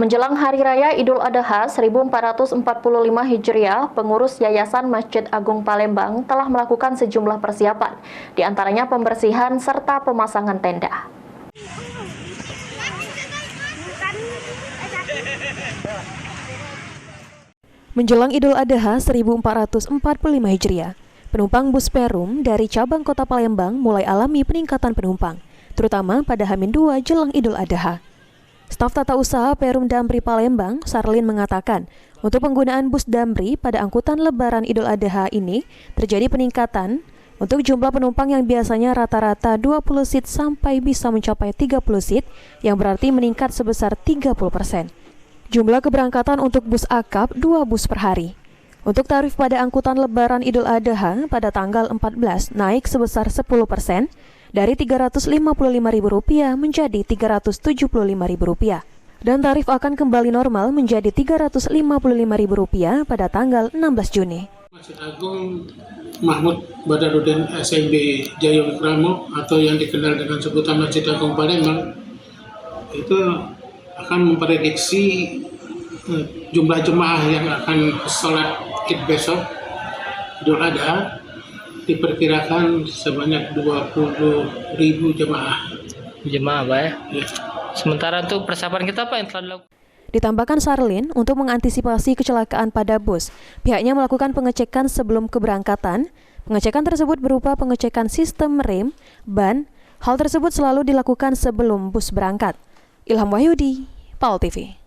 Menjelang Hari Raya Idul Adha 1445 Hijriah, pengurus Yayasan Masjid Agung Palembang telah melakukan sejumlah persiapan, di antaranya pembersihan serta pemasangan tenda. Menjelang Idul Adha 1445 Hijriah, penumpang bus Perum dari cabang kota Palembang mulai alami peningkatan penumpang, terutama pada H-2 jelang Idul Adha. Staf Tata Usaha Perum Damri Palembang, Sarlin, mengatakan untuk penggunaan bus Damri pada angkutan Lebaran Idul Adha ini terjadi peningkatan untuk jumlah penumpang yang biasanya rata-rata 20 seat sampai bisa mencapai 30 seat, yang berarti meningkat sebesar 30%. Jumlah keberangkatan untuk bus akap 2 bus per hari. Untuk tarif pada angkutan Lebaran Idul Adha pada tanggal 14 naik sebesar 10%, dari Rp355.000 menjadi Rp375.000, dan tarif akan kembali normal menjadi Rp355.000 pada tanggal 16 Juni. Masjid Agung Mahmud Badarudin SMB Jayawikramo atau yang dikenal dengan sebutan Masjid Agung Palembang itu akan memprediksi jumlah jemaah yang akan sholat Id besok Idul Adha diperkirakan sebanyak 20.000 jemaah. Jemaah, Pak ya? Ya. Sementara untuk persiapan kita apa yang telah dilakukan? Ditambahkan Sarlin, untuk mengantisipasi kecelakaan pada bus, pihaknya melakukan pengecekan sebelum keberangkatan. Pengecekan tersebut berupa pengecekan sistem rem, ban. Hal tersebut selalu dilakukan sebelum bus berangkat. Ilham Wahyudi, PAL TV.